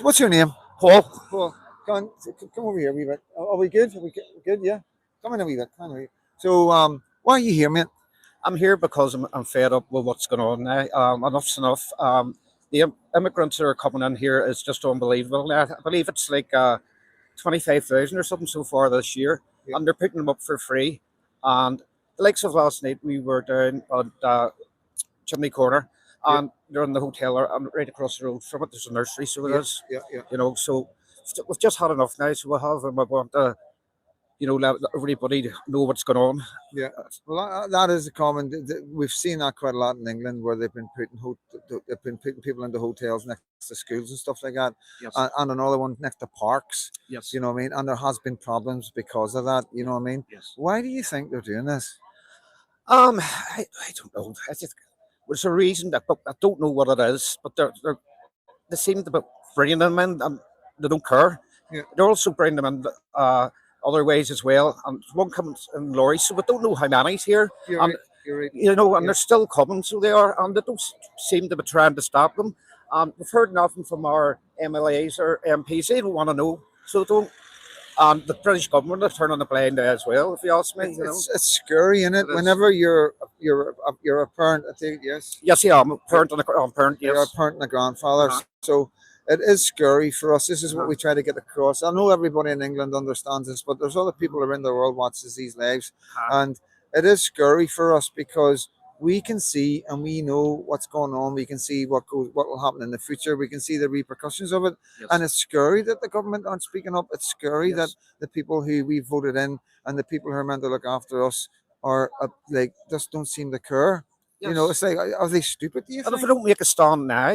What's your name? Paul. Paul. Come over here a wee bit. Are we good? Good? Yeah. Come in a wee bit. Come in a wee bit. So, why are you here, mate? I'm here because I'm fed up with what's going on now. Enough's enough. The immigrants that are coming in here is just unbelievable. Now, I believe it's like 25,000 or something so far this year, Yeah. and they're picking them up for free. And the likes of last night, we were down at Chimney Corner, Yeah. and they're in the hotel, and right across the road from it, there's a nursery. So it Yeah. is, Yeah. So we've just had enough now. So we have, and we want to, let everybody know what's going on. Yeah, well, that is a common. We've seen that quite a lot in England, where they've been putting people into hotels next to schools and stuff like that, Yes. and another one next to parks. Yes. You know what I mean? And there has been problems because of that. You know what I mean? Yes. Why do you think they're doing this? I don't know. There's a reason that, but I don't know what it is. But they seem to be bringing them in, and they don't care. Yeah. They're also bringing them in other ways as well. And one comes in lorries, so we don't know how many's here. You're And right. You're right. and Yeah. they're still coming, so they are, and they don't seem to be trying to stop them. We've heard nothing from our MLAs or MPs. They don't want to know, so they don't. And the British government are turning a blind eye as well, if you ask me. It's scary, isn't it? It is. Whenever you're a parent, I think yes. Yes, yeah, I'm a parent and I'm a parent. You're a Yes, parent and a grandfather. Uh-huh. So it is scary for us. This is what Uh-huh. we try to get across. I know everybody in England understands this, but there's other people around the world watches these lives, and it is scary for us because we can see and we know what's going on. We can see what will happen in the future. We can see the repercussions of it, yes. and it's scary that the government aren't speaking up. It's scary Yes. that the people who we voted in and the people who are meant to look after us are like just don't seem to care. You know, it's like, are they stupid? Do you And if think? we don't make a stand now,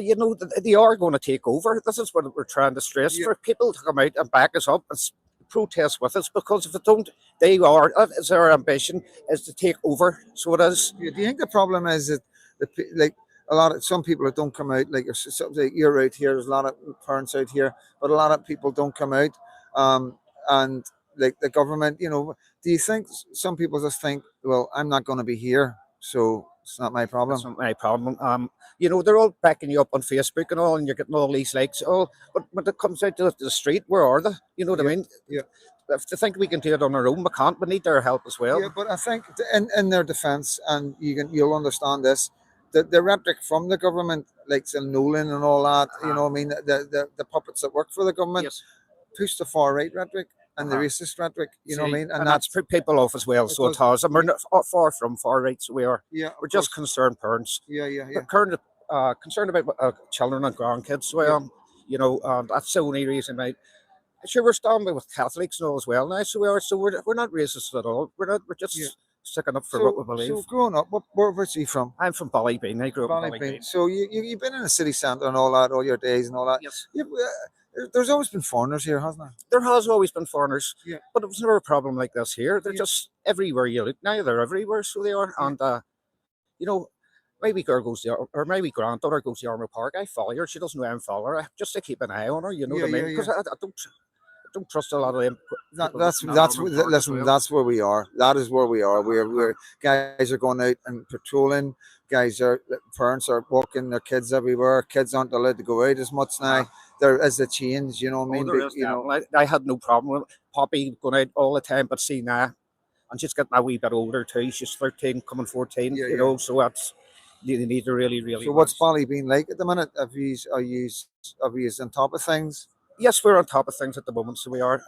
they are going to take over. This is what we're trying to stress, Yeah. for people to come out and back us up and protest with us, because if they don't, that is their ambition, is to take over. So it is. Yeah, do you think the problem is that like a lot of some people that don't come out, like you're out here, there's a lot of parents out here, but a lot of people don't come out, and like the government, do you think some people just think, well, I'm not going to be here, so it's not my problem? That's not my problem. They're all backing you up on Facebook and all, and you're getting all these likes. But when it comes out to the street, where are they? You know what I mean? Yeah. If they think we can do it on our own, we can't. We need their help as well. Yeah, but I think in their defence, and you'll understand this, the rhetoric from the government, like Nolan and all that, you know what I mean, the puppets that work for the government, Yes. push the far right rhetoric and the racist rhetoric, you know what I mean, And that's put people off as well. So it has. And we're not far from far right. So we are. yeah, We're just concerned parents. yeah. We're concerned about children and grandkids. So that's the only reason. Sure, we're standing with Catholics and all as well now. So we are. So we're not racist at all. We're not. We're just Yeah. sticking up for what we believe. So growing up, where's you from? I'm from Ballybean. I grew up in Ballybean. So you've been in the city centre and all that, all your days and all that. Yes. There's always been foreigners here, hasn't there? There has always been foreigners. Yeah. But it was never a problem like this here. They're Yeah. just everywhere you look now. They're everywhere. So they are. Yeah. And my wee girl goes to, or my wee granddaughter goes to Armour Park. I follow her. She doesn't know I'm following her. Just to keep an eye on her. You know Yeah, what I mean? yeah, Because I don't trust a lot of them. That's where we are. That is where we are. We're guys are going out and patrolling. Parents are walking their kids everywhere. Kids aren't allowed to go out as much now. There is a change, you know what I mean? There is, I had no problem with Poppy going out all the time, but see now, and she's getting a wee bit older too. She's 13, coming 14. Yeah. So that's you need to really. So what's Ballybean like at the minute? Are you on top of things? Yes, we're on top of things at the moment. So we are.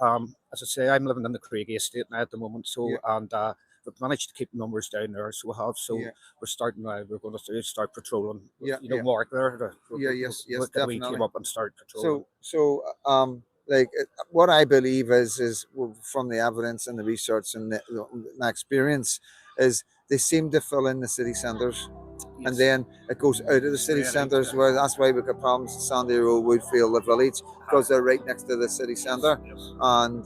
As I say, I'm living in the Craigie estate now at the moment. So Yeah. and we've managed to keep numbers down there. So we have. So Yeah. we're starting now. We're going to start patrolling. Yeah, Mark there. Yes, We definitely. came up and start patrolling. Like what I believe is from the evidence and the research and my experience is they seem to fill in the city centres. And then it goes out of the city centres, where that's why we've got problems in Sandy Road, Woodfield, the village, because they're right next to the city centre. Yes. And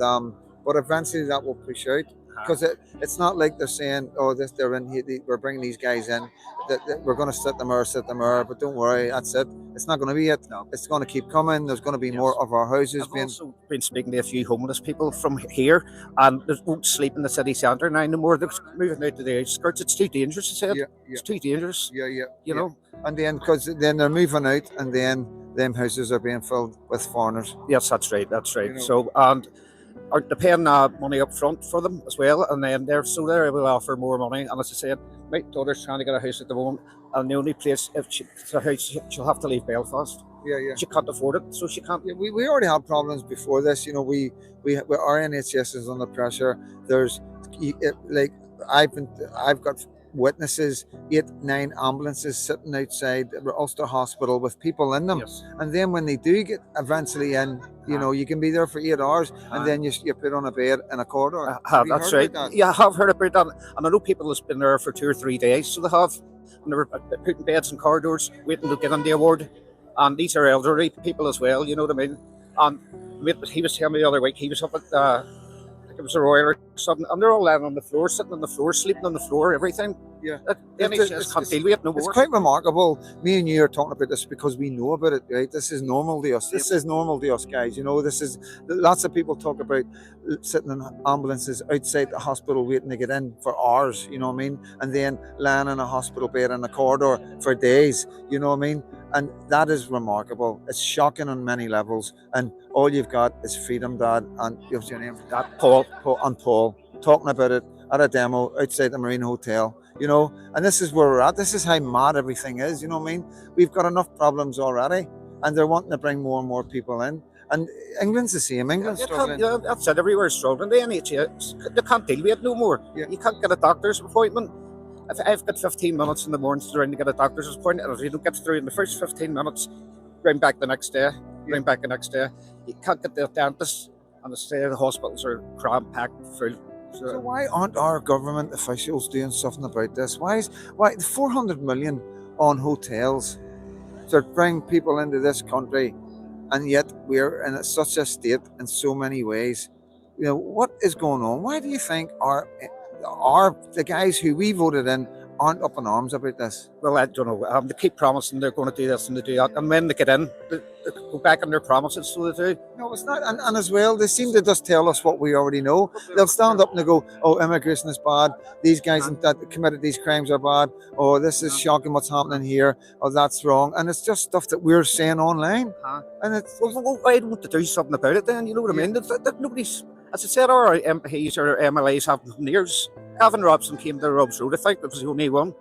but eventually that will push out, because it's not like they're saying, oh, they're in here, we're bringing these guys in, that we're going to sit them there, but don't worry, that's it. It's not going to be it. No. It's going to keep coming. There's going to be more of our houses I've being. also been speaking to a few homeless people from here, and they won't sleep in the city centre now no more. They're moving out to the outskirts. It's too dangerous, I said. Yeah. It's too dangerous. Yeah. You know. And then, because then they're moving out, and then them houses are being filled with foreigners. Yes, that's right. That's right. You know. So, and are they paying money up front for them as well, and then they're able to offer more money. And as I said, my daughter's trying to get a house at the moment, and the only place if she gets a house, she'll have to leave Belfast. Yeah, yeah. She can't afford it, so she can't. Yeah, we already had problems before this. You know, our NHS is under pressure. There's like I've got witnesses, 8, 9 ambulances sitting outside Ulster Hospital with people in them, Yes. and then when they do get eventually in, you know, you can be there for 8 hours, and then you're put on a bed in a corridor. Have you That's heard right. about that? Yeah, I have heard about that, and I know people that's been there for 2 or 3 days. So they have, and they're putting beds in corridors, waiting to get on the award. And these are elderly people as well. You know what I mean? And he was telling me the other week he was up at I think it was a Royal or something, and they're all laying on the floor, sitting on the floor, sleeping on the floor, everything. Yeah. The It's- NHS can't deal with it no It's more. quite remarkable. Me and you are talking about this because we know about it, right? This is normal to us. This is normal to us, guys. You know, this is lots of people talk about sitting in ambulances outside the hospital waiting to get in for hours. You know what I mean? And then lying in a hospital bed in a corridor for days. You know what I mean? And that is remarkable. It's shocking on many levels. And all you've got is Freedom Dad and what's your name? Paul and Paul talking about it at a demo outside the Marine Hotel. You know, and this is where we're at. This is how mad everything is. You know what I mean? We've got enough problems already, and they're wanting to bring more and more people in. And England's the same. England's struggling. Yeah, that's it. Everywhere's struggling. The NHS, they can't deal with it no more. Yeah. You can't get a doctor's appointment. If I've got 15 minutes in the morning to try to get a doctor's appointment, and if you don't get through in the first 15 minutes, bring back the next day. Bring back the next day. You can't get the dentist, and the hospitals are cram packed full. So why aren't our government officials doing something about this? Why 400 million on hotels to bring people into this country, and yet we're in such a state in so many ways? You know, what is going on? Why do you think the guys who we voted in aren't up in arms about this? Well, I don't know. They keep promising they're going to do this and they do that, and when they get in, they go back on their promises. So they do. No, it's not. And as well, they seem to just tell us what we already know. They'll stand up and they go, "Oh, immigration is bad. These guys that committed these crimes are bad. Oh, this is shocking what's happening here. Oh, that's wrong." And it's just stuff that we're saying online. And it's Well, why don't they do something about it then? You know what I mean? Nobody's, as I said, our MPs or MLAs have years. Gavin Robson came to Rob's Road, I think that was the only one.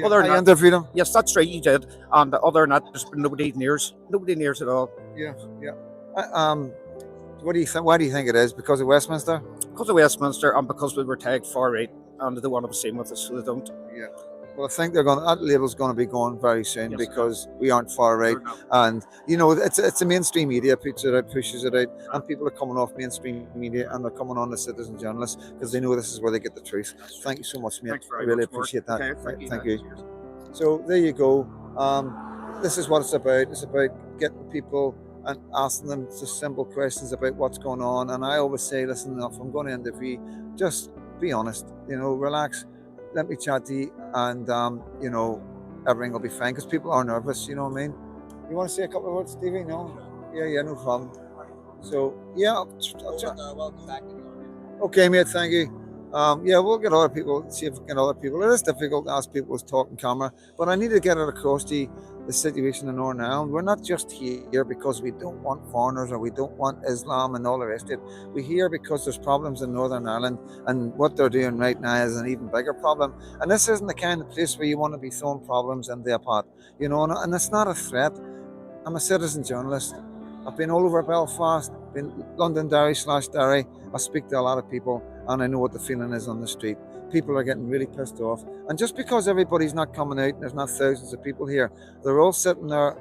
Other than I that, interviewed him. yes, that's right, you did. And other than that, there's been nobody nears at all. Yeah, yeah. What do you think? Why do you think it is? Because of Westminster? Because of Westminster and because we were tagged far right and they don't want to be seen with us, so they don't. Yeah. Well, I think that label's going to be going very soon because we aren't far right, and you know it's a mainstream media pushes it out, and people are coming off mainstream media and they're coming on the citizen journalists because they know this is where they get the truth. Thank you so much, mate. I really appreciate that. Okay, thank you. So there you go. This is what it's about. It's about getting people and asking them just simple questions about what's going on. And I always say, listen, if I'm going to interview, just be honest. You know, relax. Let me chat to you, and you know, everything will be fine because people are nervous. You know what I mean? You want to say a couple of words, Stevie? No? Yeah, no problem. So yeah, I'll chat. Welcome back. Okay, mate. Thank you. Yeah, we'll get other people. See if we can get other people. It is difficult to ask people to talk on camera, but I need to get it across to you, the situation in Northern Ireland. We're not just here because we don't want foreigners or we don't want Islam and all the rest of it. We're here because there's problems in Northern Ireland, and what they're doing right now is an even bigger problem. And this isn't the kind of place where you want to be throwing problems into a pot, you know. And it's not a threat. I'm a citizen journalist. I've been all over Belfast, been Londonderry/Derry. I speak to a lot of people, and I know what the feeling is on the street. People are getting really pissed off. And just because everybody's not coming out, and there's not thousands of people here, they're all sitting there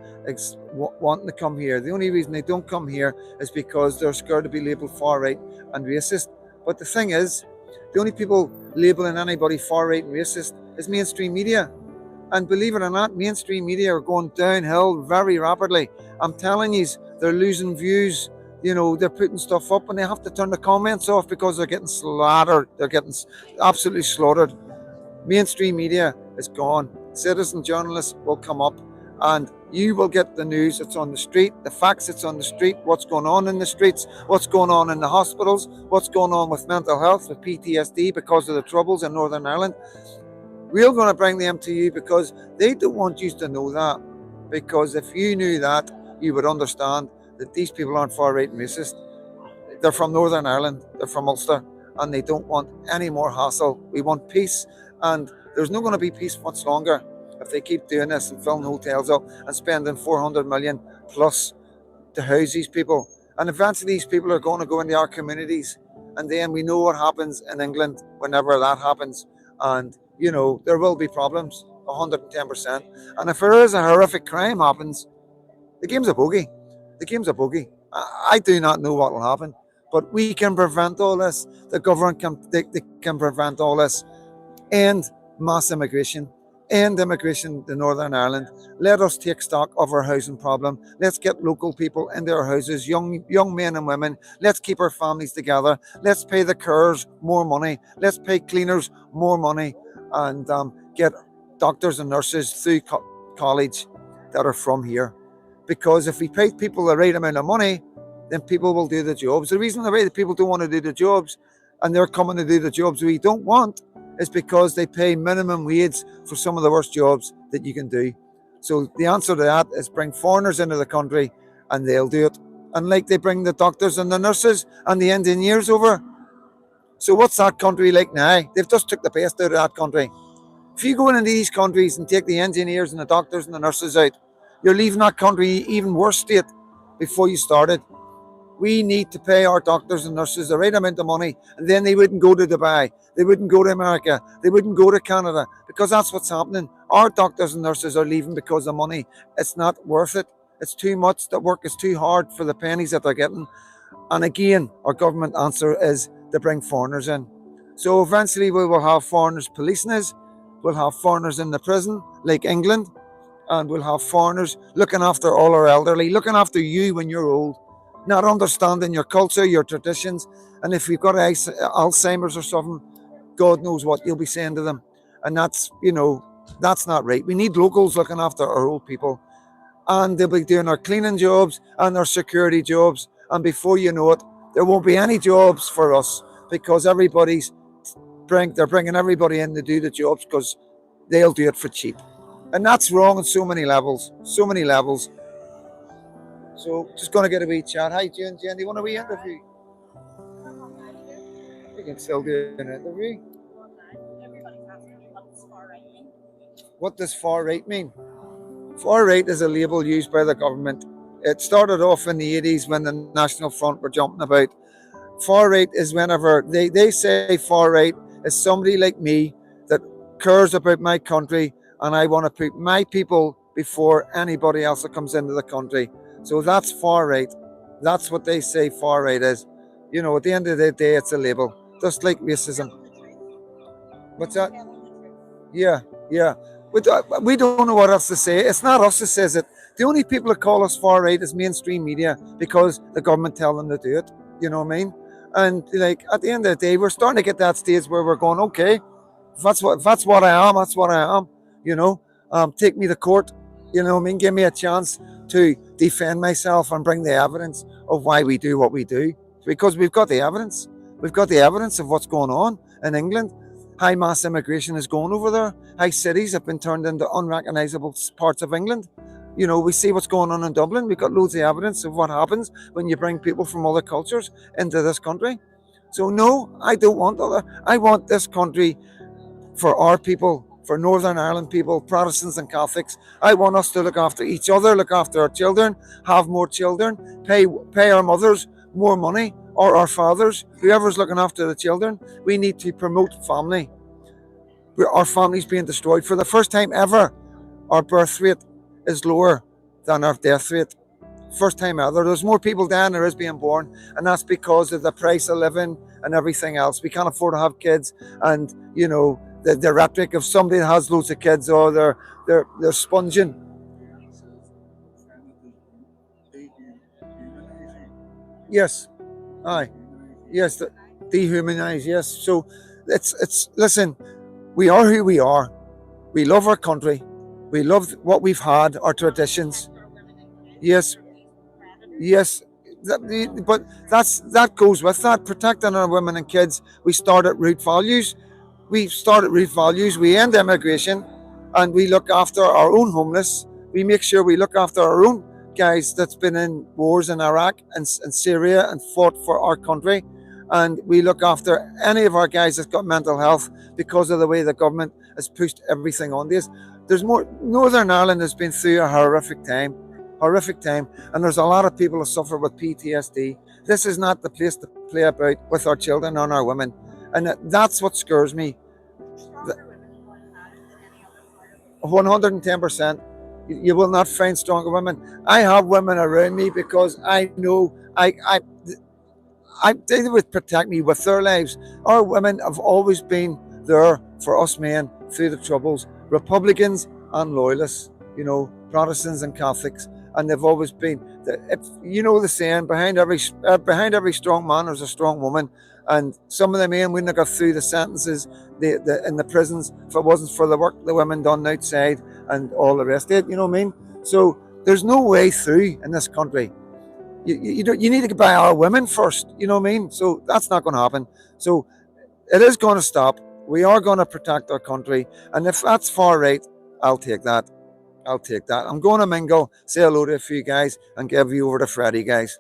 wanting to come here. The only reason they don't come here is because they're scared to be labelled far right and racist. But the thing is, the only people labelling anybody far right and racist is mainstream media. And believe it or not, mainstream media are going downhill very rapidly. I'm telling you, they're losing views. You know, they're putting stuff up and they have to turn the comments off because they're getting slaughtered. They're getting absolutely slaughtered. Mainstream media is gone. Citizen journalists will come up and you will get the news. It's on the street, the facts, it's on the street, what's going on in the streets, what's going on in the hospitals, what's going on with mental health, with PTSD because of the troubles in Northern Ireland. We're going to bring them to you because they don't want you to know that. Because if you knew that, you would understand that these people aren't far right and racist. They're from Northern Ireland, they're from Ulster, and they don't want any more hassle. We want peace, and there's not going to be peace much longer if they keep doing this and filling hotels up and spending 400 million plus to house these people. And eventually, these people are going to go into our communities, and then we know what happens in England whenever that happens. And there will be problems, 110%. And if there is a horrific crime happens, the game's a bogey. The game's a bogey. I do not know what will happen, but we can prevent all this. The government they can prevent all this. End mass immigration, end immigration to Northern Ireland. Let us take stock of our housing problem. Let's get local people into our houses, young men and women. Let's keep our families together. Let's pay the carers more money. Let's pay cleaners more money, and get doctors and nurses through college that are from here. Because if we pay people the right amount of money, then people will do the jobs. The reason the people don't want to do the jobs, and they're coming to do the jobs we don't want, is because they pay minimum wage for some of the worst jobs that you can do. So the answer to that is bring foreigners into the country and they'll do it. And like they bring the doctors and the nurses and the engineers over. So what's that country like now? They've just took the best out of that country. If you go into these countries and take the engineers and the doctors and the nurses out, you're leaving that country even worse state before you started. We need to pay our doctors and nurses the right amount of money, and then they wouldn't go to Dubai, they wouldn't go to America, they wouldn't go to Canada, because that's what's happening. Our doctors and nurses are leaving because of money. It's not worth it. It's too much. The work is too hard for the pennies that they're getting. And again, our government answer is to bring foreigners in. So eventually we will have foreigners policing us, we'll have foreigners in the prison like England, and we'll have foreigners looking after all our elderly, looking after you when you're old, not understanding your culture, your traditions. And if you've got Alzheimer's or something, God knows what you'll be saying to them. And that's not right. We need locals looking after our old people, and they'll be doing our cleaning jobs and our security jobs. And before you know it, there won't be any jobs for us, because they're bringing everybody in to do the jobs because they'll do it for cheap. And that's wrong on so many levels. So just going to get a wee chat. Hi, Jen. Do you want a wee interview? You can still do an interview. What does far right mean? Far right is a label used by the government. It started off in the 80s when the National Front were jumping about. Far right is whenever they say far right is somebody like me that cares about my country, and I want to put my people before anybody else that comes into the country. So that's far right. That's what they say far right is. At the end of the day, it's a label, just like racism. What's that? Yeah, yeah. We don't know what else to say. It's not us that says it. The only people that call us far right is mainstream media, because the government tell them to do it. You know what I mean? And like at the end of the day, we're starting to get that stage where we're going, okay, if that's what I am, that's what I am. Take me to court. You know what I mean? Give me a chance to defend myself and bring the evidence of why we do what we do, because we've got the evidence. We've got the evidence of what's going on in England. High mass immigration is going over there. High cities have been turned into unrecognisable parts of England. We see what's going on in Dublin. We've got loads of evidence of what happens when you bring people from other cultures into this country. So no, I don't want other. I want this country for our people, for Northern Ireland people, Protestants and Catholics. I want us to look after each other, look after our children, have more children, pay our mothers more money, or our fathers, whoever's looking after the children. We need to promote family. Our family's being destroyed. For the first time ever, our birth rate is lower than our death rate. First time ever. There's more people dying than there is being born, and that's because of the price of living and everything else. We can't afford to have kids, and the rhetoric of somebody that has loads of kids, or they're sponging. Yes, aye, yes, dehumanize. Yes, so it's listen. We are who we are. We love our country. We love what we've had, our traditions. Yes, yes, but that goes with that, protecting our women and kids. We start at root values. We end immigration, and we look after our own homeless. We make sure we look after our own guys that's been in wars in Iraq and Syria and fought for our country, and we look after any of our guys that's got mental health because of the way the government has pushed everything on this. There's more. Northern Ireland has been through a horrific time, and there's a lot of people who suffer with PTSD. This is not the place to play about with our children and our women, and that's what scares me. 110%. You will not find stronger women. I have women around me because I know they would protect me with their lives. Our women have always been there for us men through the troubles, Republicans and loyalists, Protestants and Catholics, and they've always been. If you know the saying, behind every strong man there's a strong woman, and some of the men wouldn't have got through the sentences in the prisons if it wasn't for the work the women done outside and all the rest of it. You know what I mean? So there's no way through in this country. You need to get by our women first. You know what I mean? So that's not going to happen. So it is going to stop. We are going to protect our country, and if that's far right, I'll take that. I'm going to mingle, say hello to a few guys, and give you over to Freddie, guys.